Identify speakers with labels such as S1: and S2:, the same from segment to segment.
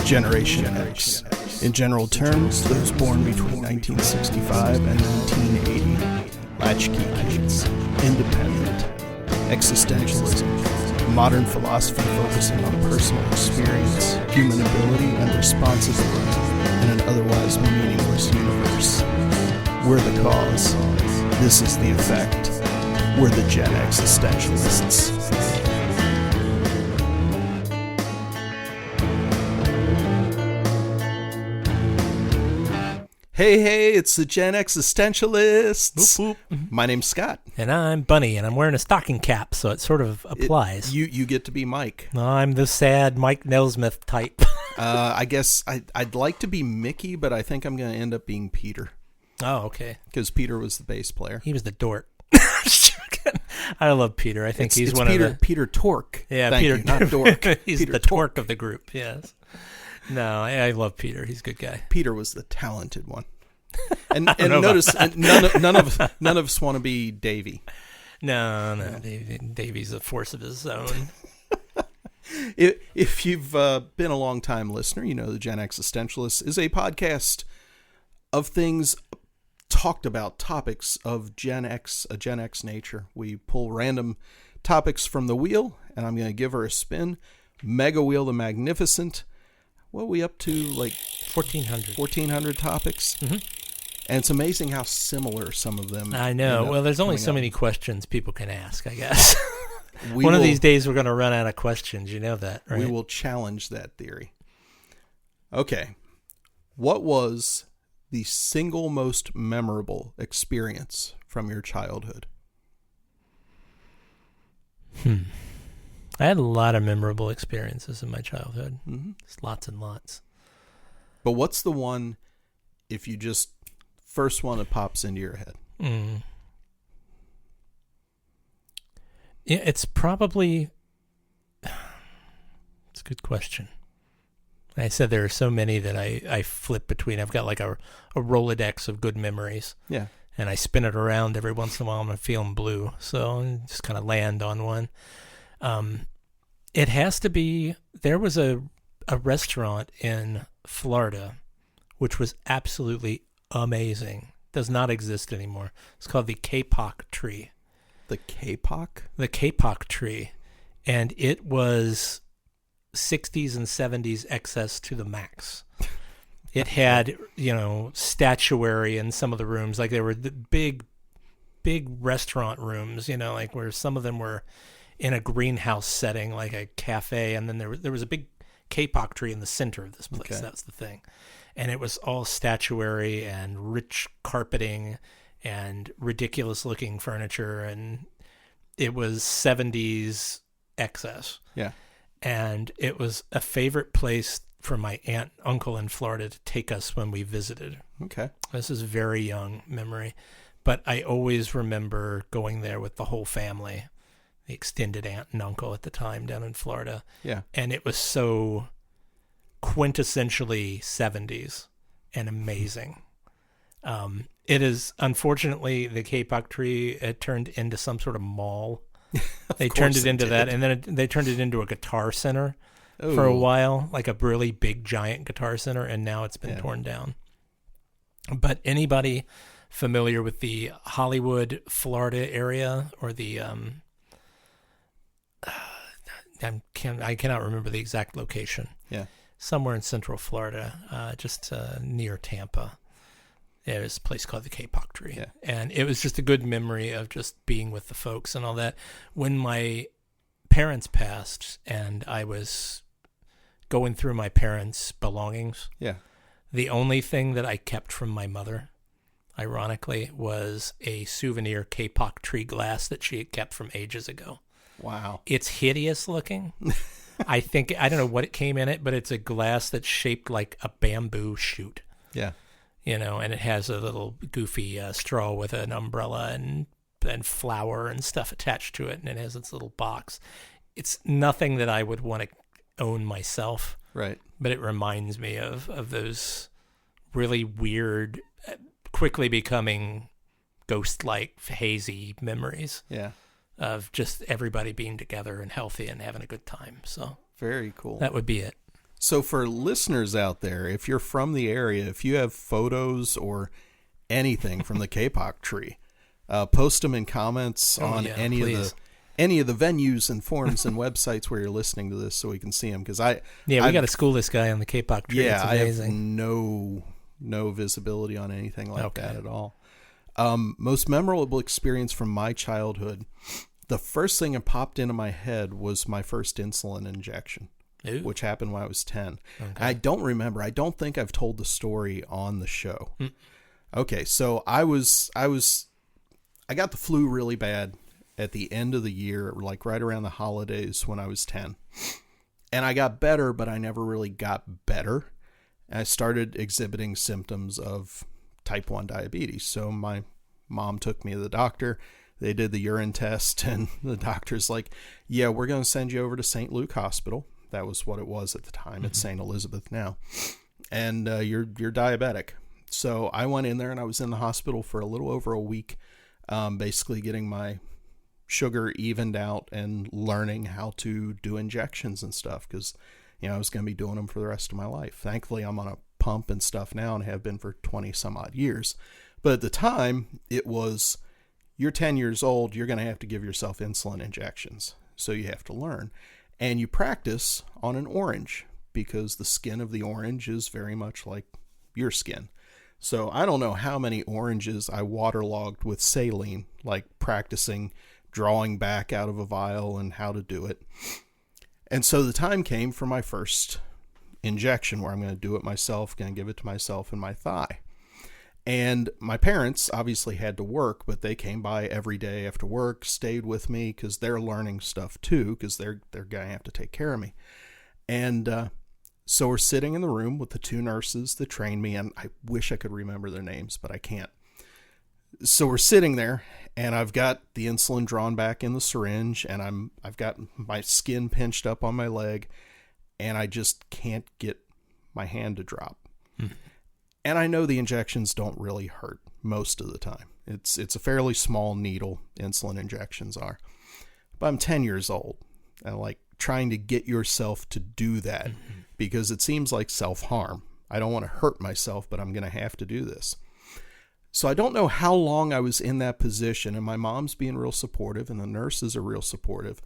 S1: Generation X. In general terms, those born between 1965 and 1980. Latchkey kids. Independent. Existentialism. Modern philosophy focusing on personal experience, human ability, and responsibility in an otherwise meaningless universe. We're the cause. This is the effect. We're the Gen Existentialists. Hey, it's the Gen Existentialists.
S2: Whoop, whoop.
S1: My name's Scott.
S2: And I'm Bunny, and I'm wearing a stocking cap, so it sort of applies.
S1: You get to be Mike.
S2: No, I'm the sad Mike Nelsmith type.
S1: I guess I'd like to be Mickey, but I think I'm going to end up being Peter.
S2: Oh, okay.
S1: Because Peter was the bass player.
S2: He was the dork. I love Peter. I think he's one
S1: Peter,
S2: of the...
S1: Peter Torque.
S2: Yeah,
S1: Thank
S2: Peter.
S1: you, not Dork.
S2: He's
S1: Peter
S2: the torque of the group, yes. No, I love Peter. He's a good guy.
S1: Peter was the talented one. And notice none of us want to be Davy.
S2: No, Davy's a force of his own.
S1: If you've been a long time listener, you know the Gen Existentialists is a podcast of things talked about, topics of Gen X, a Gen X nature. We pull random topics from the wheel, and I'm going to give her a spin. MegaWheel the Magnificent. What are we up to? Like
S2: 1,400
S1: topics.
S2: Mm-hmm.
S1: And it's amazing how similar some of them.
S2: I know. Well, there's only so many questions people can ask, I guess. One of these days we're going to run out of questions. You know that, right?
S1: We will challenge that theory. Okay. What was the single most memorable experience from your childhood?
S2: I had a lot of memorable experiences in my childhood.
S1: Mm-hmm.
S2: Just lots and lots.
S1: But what's the one, if you just, first one that pops into your head?
S2: Yeah, it's probably, it's a good question. I said there are so many that I flip between. I've got like a Rolodex of good memories.
S1: Yeah.
S2: And I spin it around every once in a while and I'm feeling blue. So I just kind of land on one. It has to be, there was a restaurant in Florida which was absolutely amazing. Does not exist anymore. It's called the Kapok Tree.
S1: The Kapok?
S2: The Kapok Tree. And it was 60s and 70s excess to the max. It had, statuary in some of the rooms. Like there were the big restaurant rooms, like where some of them were in a greenhouse setting, like a cafe. And then there was a big Kapok tree in the center of this place. Okay. That's the thing. And it was all statuary and rich carpeting and ridiculous looking furniture. And it was 70s excess.
S1: Yeah.
S2: And it was a favorite place for my aunt and uncle in Florida to take us when we visited.
S1: Okay.
S2: This is very young memory. But I always remember going there with the whole family, the extended aunt and uncle at the time down in Florida.
S1: Yeah.
S2: And it was so quintessentially 70s and amazing. It is, unfortunately, the Kapok Tree, it turned into some sort of mall. They turned it into that, and then they turned it into a guitar center for a while, like a really big, giant guitar center, and now it's been torn down. But anybody familiar with the Hollywood, Florida area, or the I cannot remember the exact location.
S1: Yeah,
S2: somewhere in Central Florida, just near Tampa. There's a place called the Kapok Tree.
S1: Yeah.
S2: And it was just a good memory of just being with the folks and all that. When my parents passed and I was going through my parents' belongings, the only thing that I kept from my mother, ironically, was a souvenir Kapok Tree glass that she had kept from ages ago.
S1: Wow.
S2: It's hideous looking. I don't know what it came in it, but it's a glass that's shaped like a bamboo shoot.
S1: Yeah.
S2: And it has a little goofy straw with an umbrella and flour and stuff attached to it, and it has its little box. It's nothing that I would want to own myself.
S1: Right.
S2: But it reminds me of those really weird, quickly becoming ghost-like, hazy memories.
S1: Yeah.
S2: Of just everybody being together and healthy and having a good time. So
S1: very cool.
S2: That would be it.
S1: So for listeners out there, if you're from the area, if you have photos or anything from the Kapok tree, post them in comments on any of the venues and forums and websites where you're listening to this, so we can see them. Because
S2: we got to school this guy on the Kapok tree.
S1: Yeah,
S2: it's amazing.
S1: I have no visibility on anything like that at all. Most memorable experience from my childhood. The first thing that popped into my head was my first insulin injection. Ooh. Which happened when I was 10. Okay. I don't remember. I don't think I've told the story on the show. Okay, so I got the flu really bad at the end of the year, like right around the holidays when I was 10. And I got better, but I never really got better. I started exhibiting symptoms of type 1 diabetes. So my mom took me to the doctor. They did the urine test, and the doctor's like, yeah, we're going to send you over to St. Luke Hospital. That was what it was at the time. It's St. Elizabeth now. And you're diabetic. So I went in there, and I was in the hospital for a little over a week, basically getting my sugar evened out and learning how to do injections and stuff, because I was going to be doing them for the rest of my life. Thankfully, I'm on a pump and stuff now and have been for 20 some odd years. But at the time, it was, you're 10 years old, you're going to have to give yourself insulin injections. So you have to learn. And you practice on an orange, because the skin of the orange is very much like your skin. So I don't know how many oranges I waterlogged with saline, like practicing drawing back out of a vial and how to do it. And so the time came for my first injection, where I'm going to do it myself, going to give it to myself in my thigh. And my parents obviously had to work, but they came by every day after work, stayed with me, because they're learning stuff too, because they're going to have to take care of me. And so we're sitting in the room with the two nurses that trained me, and I wish I could remember their names, but I can't. So we're sitting there, and I've got the insulin drawn back in the syringe, and I've got my skin pinched up on my leg, and I just can't get my hand to drop. And I know the injections don't really hurt most of the time. It's a fairly small needle, insulin injections are. But I'm 10 years old, and like trying to get yourself to do that, because it seems like self-harm. I don't want to hurt myself, but I'm going to have to do this. So I don't know how long I was in that position, and my mom's being real supportive, and the nurses are real supportive.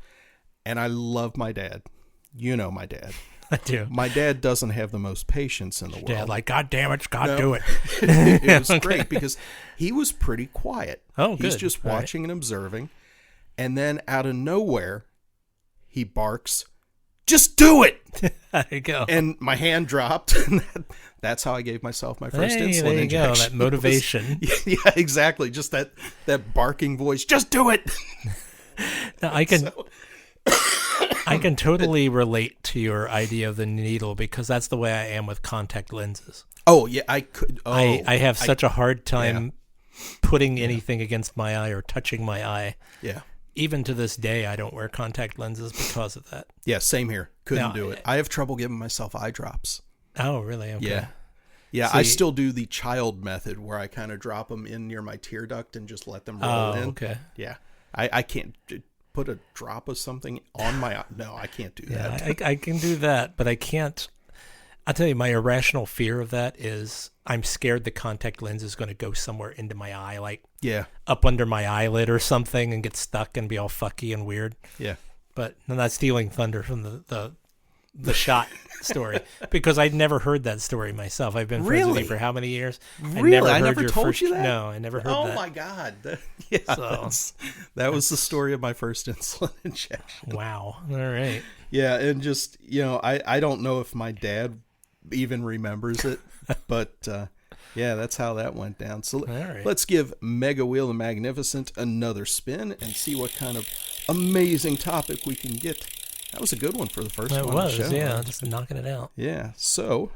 S1: And I love my dad. You know my dad.
S2: I do.
S1: My dad doesn't have the most patience in the world.
S2: Dad, like, God damn it, Scott, do it.
S1: It was great, because he was pretty quiet.
S2: Oh, good.
S1: He's just watching and observing. And then out of nowhere, he barks, "Just do it!"
S2: There you go.
S1: And my hand dropped. And that's how I gave myself my first insulin injection.
S2: There you go, that motivation.
S1: Yeah, exactly. Just that barking voice, "Just do it!"
S2: Now, I can totally relate to your idea of the needle, because that's the way I am with contact lenses.
S1: Oh, yeah, I could. Oh,
S2: I have such a hard time putting anything against my eye or touching my eye.
S1: Yeah.
S2: Even to this day, I don't wear contact lenses because of that.
S1: Yeah, same here. Couldn't do it. I have trouble giving myself eye drops.
S2: Oh, really? Okay.
S1: Yeah. Yeah, I still do the child method, where I kind of drop them in near my tear duct and just let them roll in.
S2: Okay.
S1: Yeah. I can't put a drop of something on my eye. No, I can't do that.
S2: I can do that, but I can't. I'll tell you, my irrational fear of that is I'm scared the contact lens is going to go somewhere into my eye, like up under my eyelid or something, and get stuck and be all fucky and weird. Yeah. But I'm not stealing thunder from the shot story, because I'd never heard that story myself. I've been friends with you for how many years?
S1: Really? I never told you that?
S2: No, I never heard that.
S1: Oh my God. That was the story of my first insulin injection.
S2: Wow. All right.
S1: Yeah, and just, I don't know if my dad even remembers it, but that's how that went down. So let's give MegaWheel the Magnificent another spin and see what kind of amazing topic we can get. That was a good one for the first one.
S2: It was,
S1: show.
S2: Yeah, just knocking it out.
S1: Yeah, so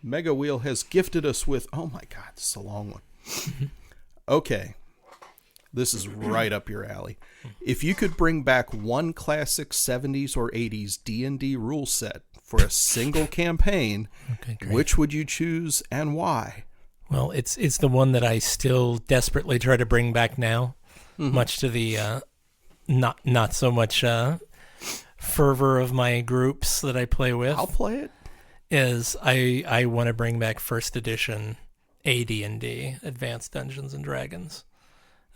S1: MegaWheel has gifted us with, oh my God, this is a long one. Okay, this is right up your alley. If you could bring back one classic 70s or 80s D&D rule set for a single campaign, which would you choose and why?
S2: Well, it's the one that I still desperately try to bring back now, much to the not so much fervor of my groups that I play with.
S1: I'll play it.
S2: is I want to bring back first edition AD&D, Advanced Dungeons and Dragons.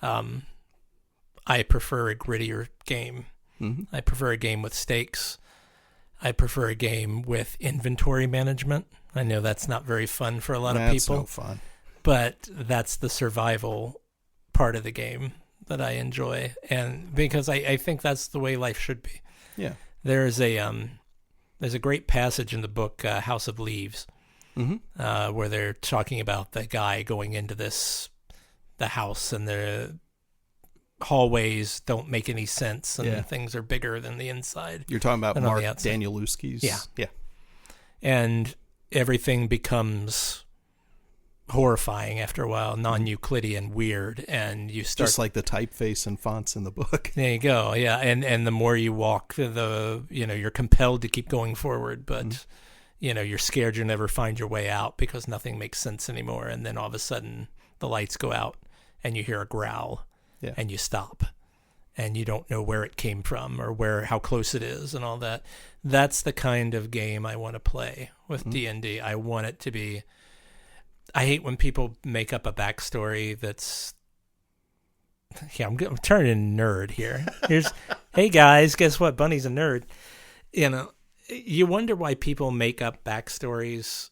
S2: I prefer a grittier game.
S1: Mm-hmm.
S2: I prefer a game with stakes. I prefer a game with inventory management. I know that's not very fun for a lot of people.
S1: That's no fun.
S2: But that's the survival part of the game that I enjoy, and because I think that's the way life should be.
S1: Yeah.
S2: There's a great passage in the book House of Leaves, where they're talking about the guy going into the house, and the hallways don't make any sense, and things are bigger than the inside.
S1: You're talking about Mark Danielewski's?
S2: Yeah. And everything becomes horrifying after a while, non-Euclidean, weird, and you start...
S1: Just like the typeface and fonts in the book.
S2: There you go, yeah, and the more you walk, you're compelled to keep going forward, but, you're scared you'll never find your way out because nothing makes sense anymore, and then all of a sudden the lights go out, and you hear a growl, and you stop, and you don't know where it came from or how close it is and all that. That's the kind of game I want to play with D&D. I want it to be... I hate when people make up a backstory that's... Yeah, I'm turning nerd here. Hey guys, guess what? Bunny's a nerd. You wonder why people make up backstories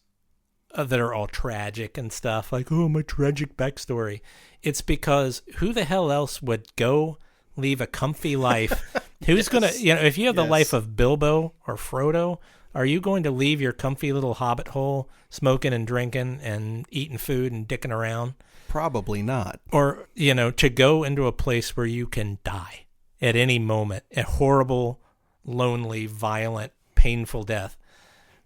S2: that are all tragic and stuff. Like, oh, my tragic backstory. It's because who the hell else would go leave a comfy life? Who's going to... if you have the life of Bilbo or Frodo... Are you going to leave your comfy little hobbit hole, smoking and drinking and eating food and dicking around?
S1: Probably not.
S2: Or, to go into a place where you can die at any moment, a horrible, lonely, violent, painful death.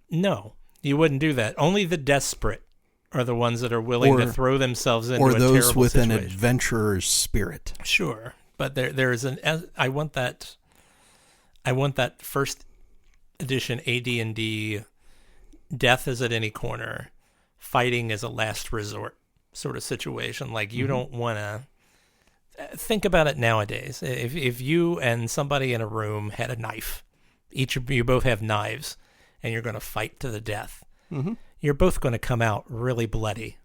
S2: No, you wouldn't do that. Only the desperate are the ones that are willing to throw themselves into a terrible situation. Or those with an adventurer's spirit. Sure, but there's I want that first edition AD&D, death is at any corner, fighting is a last resort sort of situation. Like, you don't want to think about it nowadays. If you and somebody in a room had a knife, each of you both have knives, and you're going to fight to the death, you're both going to come out really bloody.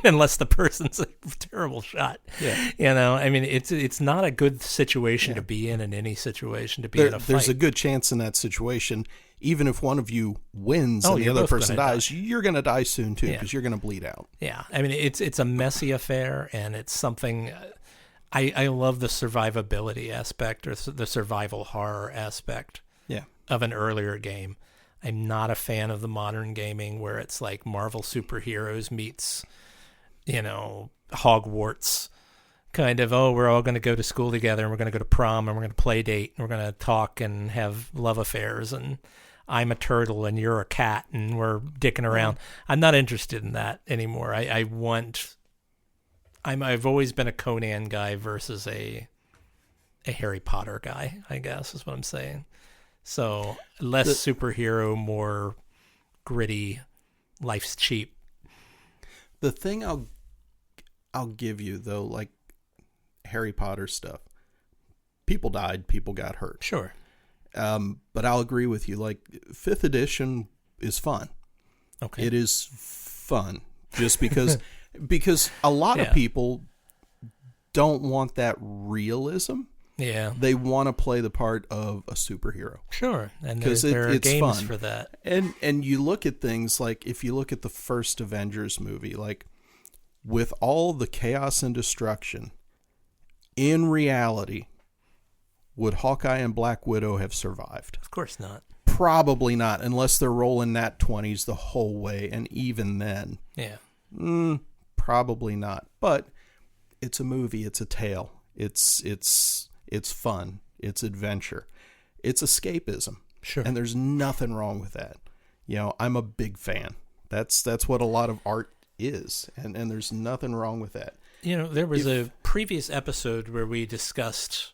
S2: Unless the person's a terrible shot. Yeah. It's not a good situation to be in any situation to be in a fight. There's a
S1: good chance in that situation, even if one of you wins and the other person dies, you're going to die soon too, because you're going to bleed out.
S2: Yeah. It's a messy affair, and it's something... I love the survivability aspect, or the survival horror aspect of an earlier game. I'm not a fan of the modern gaming where it's like Marvel superheroes meets, Hogwarts kind of, we're all going to go to school together, and we're going to go to prom, and we're going to play date, and we're going to talk and have love affairs, and I'm a turtle and you're a cat and we're dicking around. I'm not interested in that anymore. I've always been a Conan guy versus a Harry Potter guy, I guess is what I'm saying. So less superhero, more gritty. Life's cheap.
S1: The thing I'll give you though, like Harry Potter stuff, people died, people got hurt.
S2: Sure.
S1: But I'll agree with you. Like 5th edition is fun.
S2: Okay.
S1: It is fun just because a lot of people don't want that realism.
S2: Yeah.
S1: They want to play the part of a superhero.
S2: Sure. And there are games fun for that.
S1: And you look at things like, if you look at the first Avengers movie, like with all the chaos and destruction, in reality, would Hawkeye and Black Widow have survived?
S2: Of course not.
S1: Probably not, unless they're rolling nat 20s the whole way. And even then, probably not. But it's a movie. It's a tale. It's fun. It's adventure. It's escapism.
S2: Sure.
S1: And there's nothing wrong with that. I'm a big fan. That's what a lot of art is. And there's nothing wrong with that.
S2: There was a previous episode where we discussed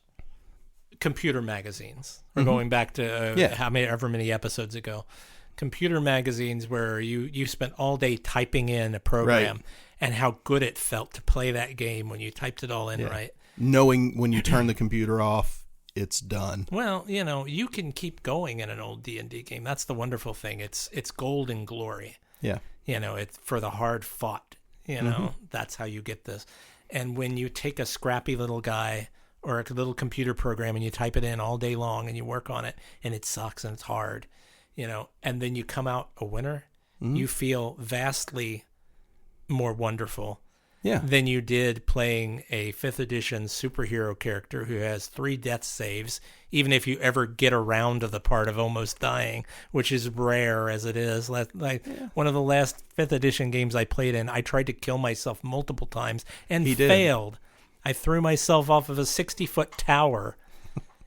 S2: computer magazines. We're going back to however many episodes ago. Computer magazines where you spent all day typing in a program and how good it felt to play that game when you typed it all in right.
S1: Knowing when you turn the computer off, it's done.
S2: Well, you can keep going in an old D&D game. That's the wonderful thing. It's gold and glory.
S1: Yeah.
S2: It's for the hard fought. That's how you get this. And when you take a scrappy little guy or a little computer program and you type it in all day long and you work on it and it sucks and it's hard, and then you come out a winner, you feel vastly more wonderful than you did playing a 5th edition superhero character who has 3 death saves, even if you ever get around to the part of almost dying, which is rare as it is. One of the last 5th edition games I played in, I tried to kill myself multiple times and failed. I threw myself off of a 60-foot tower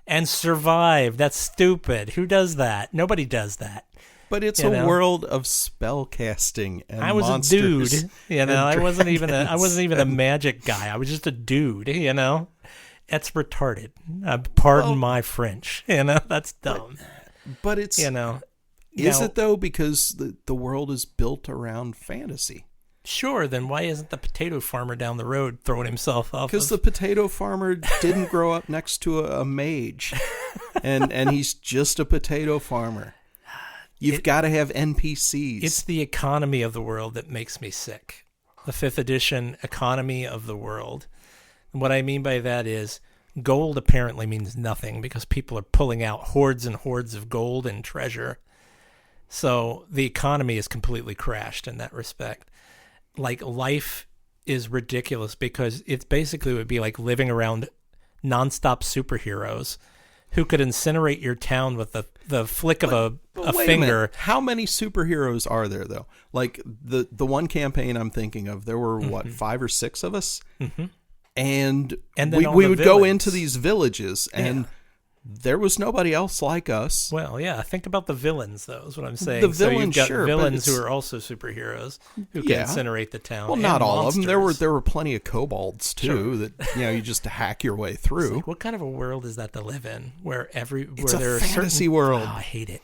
S2: and survived. That's stupid. Who does that? Nobody does that.
S1: But it's a world of spell casting and
S2: I was
S1: monsters.
S2: a dude, I wasn't even a magic guy. I was just a dude, That's retarded. Pardon my French. That's dumb.
S1: But it's is it though? Because the world is built around fantasy.
S2: Sure, then why isn't the potato farmer down the road throwing himself off?
S1: Because the potato farmer didn't grow up next to a mage, and he's just a potato farmer. You've got to have NPCs.
S2: It's the economy of the world that makes me sick. The 5th edition economy of the world. And what I mean by that is gold apparently means nothing because people are pulling out hordes and hordes of gold and treasure. So the economy is completely crashed in that respect. Like life is ridiculous because it basically would be like living around nonstop superheroes who could incinerate your town with the flick of a finger.
S1: How many superheroes are there, though? Like, the one campaign I'm thinking of, there were, 5 or 6 of us? Mm-hmm. And we would go into these villages, and there was nobody else like us.
S2: Well, yeah, think about the villains, though, is what I'm saying.
S1: The villains,
S2: so you've got villains who are also superheroes who can incinerate the town.
S1: Well, not all of them. There were plenty of kobolds, too, that you just hack your way through.
S2: Like, what kind of a world is that to live in, where
S1: it's
S2: there
S1: a fantasy world?
S2: Oh, I hate it.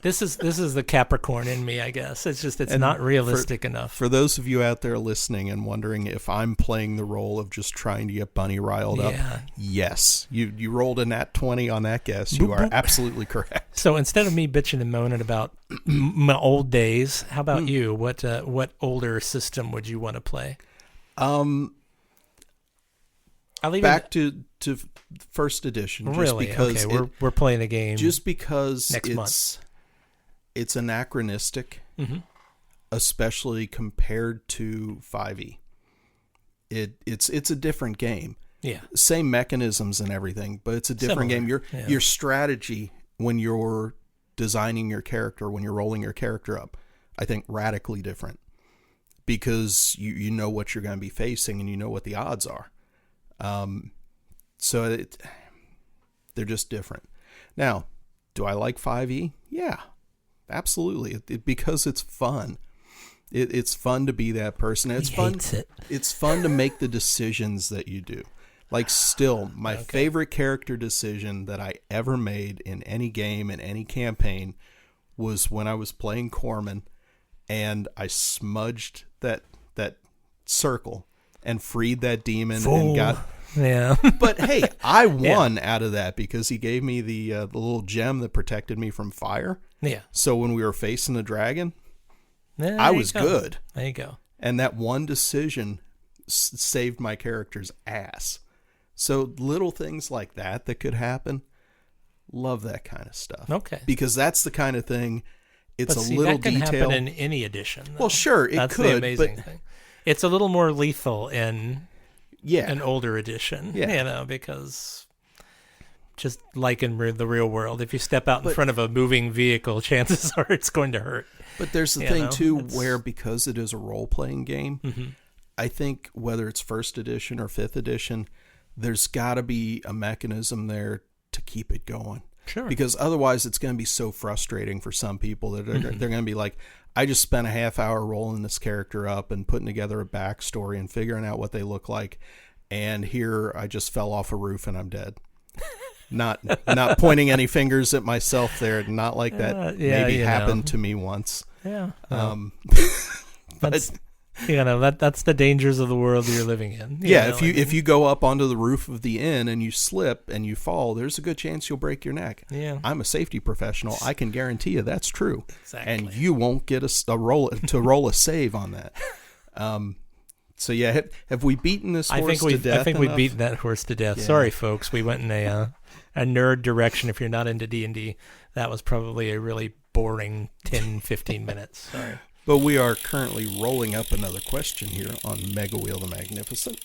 S2: This is the Capricorn in me, I guess. It's not realistic enough.
S1: For those of you out there listening and wondering if I'm playing the role of just trying to get Bunny riled up, yes. You rolled a nat 20 on that guess. You are absolutely correct.
S2: So instead of me bitching and moaning about my old days, how about you? What older system would you want to play?
S1: Back to first edition.
S2: Really?
S1: Because
S2: okay, we're playing a game.
S1: Just because
S2: next month.
S1: It's anachronistic, especially compared to 5e. It's a different game.
S2: Yeah.
S1: Same mechanisms and everything, but it's a different game. Your strategy when you're designing your character, when you're rolling your character up, I think radically different. Because you know what you're going to be facing and you know what the odds are. So they're just different. Now, do I like 5e? Yeah. Absolutely, because it's fun. It's fun to be that person. It's fun. It's fun to make the decisions that you do. Like, still, my favorite character decision that I ever made in any game, in any campaign, was when I was playing Corman, and I smudged that circle and freed that demon and got.
S2: Yeah.
S1: But hey, I won out of that because he gave me the little gem that protected me from fire.
S2: Yeah.
S1: So when we were facing the dragon, I was good.
S2: There you go.
S1: And that one decision saved my character's ass. So little things like that could happen. Love that kind of stuff.
S2: Okay.
S1: Because that's the kind of thing. It's
S2: but
S1: a little
S2: that can
S1: detail.
S2: Happen in any edition. Though.
S1: Well, sure,
S2: that's
S1: could.
S2: That's the amazing thing. It's a little more lethal in an older edition.
S1: Yeah.
S2: Because just like in the real world, if you step out in front of a moving vehicle, chances are it's going to hurt.
S1: But there's the thing, too, where because it is a role-playing game, I think whether it's first edition or 5th edition, there's got to be a mechanism there to keep it going.
S2: Sure.
S1: Because otherwise it's going to be so frustrating for some people that they're going to be like, I just spent a half hour rolling this character up and putting together a backstory and figuring out what they look like. And here I just fell off a roof and I'm dead. Not pointing any fingers at myself there. Not like that maybe happened to me once.
S2: Yeah.
S1: But
S2: That's the dangers of the world you're living in.
S1: If you go up onto the roof of the inn and you slip and you fall, there's a good chance you'll break your neck.
S2: Yeah.
S1: I'm a safety professional. I can guarantee you that's true.
S2: Exactly.
S1: And you won't get a roll a save on that. So yeah, have we beaten this horse to death?
S2: I think we've beaten that horse to death. Yeah. Sorry, folks. We went in a nerd direction. If you're not into D&D, that was probably a really boring 10, 15 minutes. Sorry.
S1: But we are currently rolling up another question here on MegaWheel the Magnificent.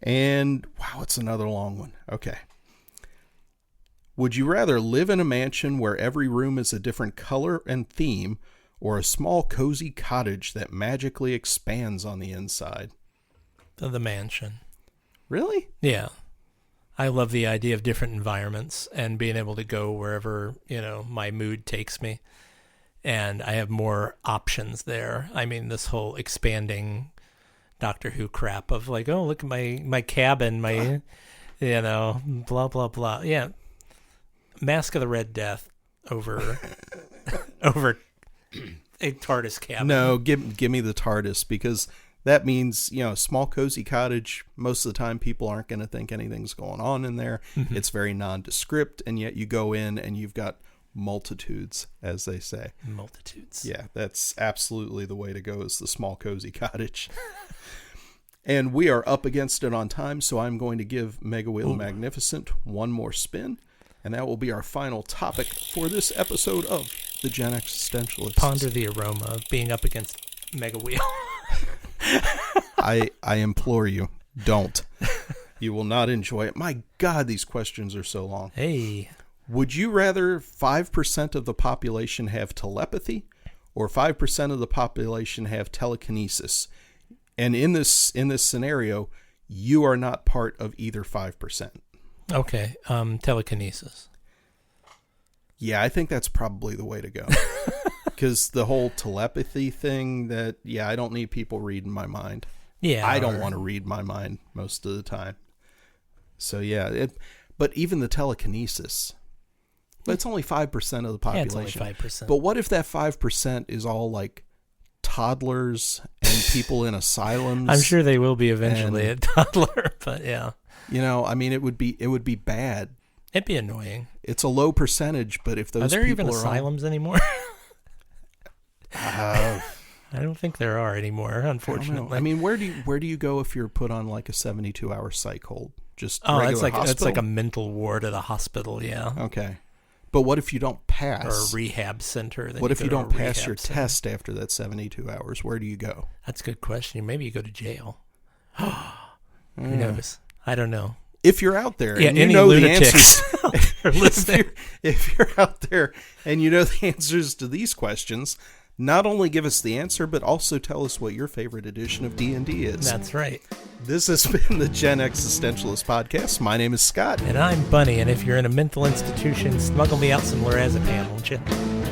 S1: And, wow, it's another long one. Okay. Would you rather live in a mansion where every room is a different color and theme, or a small, cozy cottage that magically expands on the inside?
S2: The mansion.
S1: Really?
S2: Yeah. I love the idea of different environments and being able to go wherever, my mood takes me. And I have more options there. I mean, this whole expanding Doctor Who crap of like, oh, look at my cabin, my, blah, blah, blah. Yeah. Mask of the Red Death over a TARDIS cabin.
S1: No, give me the TARDIS, because that means, small cozy cottage. Most of the time people aren't going to think anything's going on in there. Mm-hmm. It's very nondescript, and yet you go in and you've got multitudes, as they say.
S2: Multitudes.
S1: Yeah, that's absolutely the way to go, is the small cozy cottage. And we are up against it on time, so I'm going to give MegaWheel the Magnificent one more spin, and that will be our final topic for this episode of the Gen Existentialists.
S2: Ponder the aroma of being up against MegaWheel.
S1: I implore you, don't. You will not enjoy it. My God, these questions are so long.
S2: Hey.
S1: Would you rather 5% of the population have telepathy, or 5% of the population have telekinesis? And in this scenario, you are not part of either 5%.
S2: Okay, telekinesis.
S1: Yeah, I think that's probably the way to go. Because the whole telepathy thing, I don't need people reading my mind.
S2: Yeah.
S1: I don't want to read my mind most of the time. So yeah, but even the telekinesis, but it's only 5% of the population.
S2: Yeah, it's only 5%.
S1: But what if that 5% is all like toddlers and people in asylums?
S2: I'm sure they will be eventually a toddler, but yeah.
S1: I mean, it would be bad.
S2: It'd be annoying.
S1: It's a low percentage, but if those
S2: are there
S1: people
S2: even asylums anymore? I don't think there are anymore, unfortunately.
S1: I mean, where do you go if you're put on like a 72-hour psych hold? Just
S2: it's
S1: hospital?
S2: like a mental ward at a hospital, yeah.
S1: Okay. But what if you don't pass?
S2: Or a rehab center.
S1: What if you don't pass your test after that 72 hours? Where do you go?
S2: That's a good question. Maybe you go to jail. Who knows? I don't know.
S1: If you're out there
S2: and you know the answers,
S1: if you're out there and you know the answers to these questions, not only give us the answer, but also tell us what your favorite edition of D&D is.
S2: That's right.
S1: This has been the Gen Existentialist Podcast. My name is Scott.
S2: And I'm Bunny, and if you're in a mental institution, smuggle me out some lorazepam, won't you?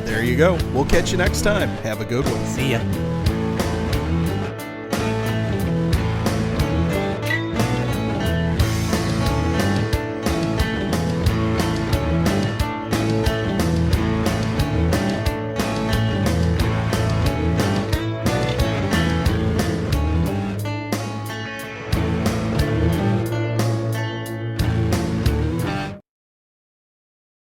S1: There you go. We'll catch you next time. Have a good one.
S2: See ya.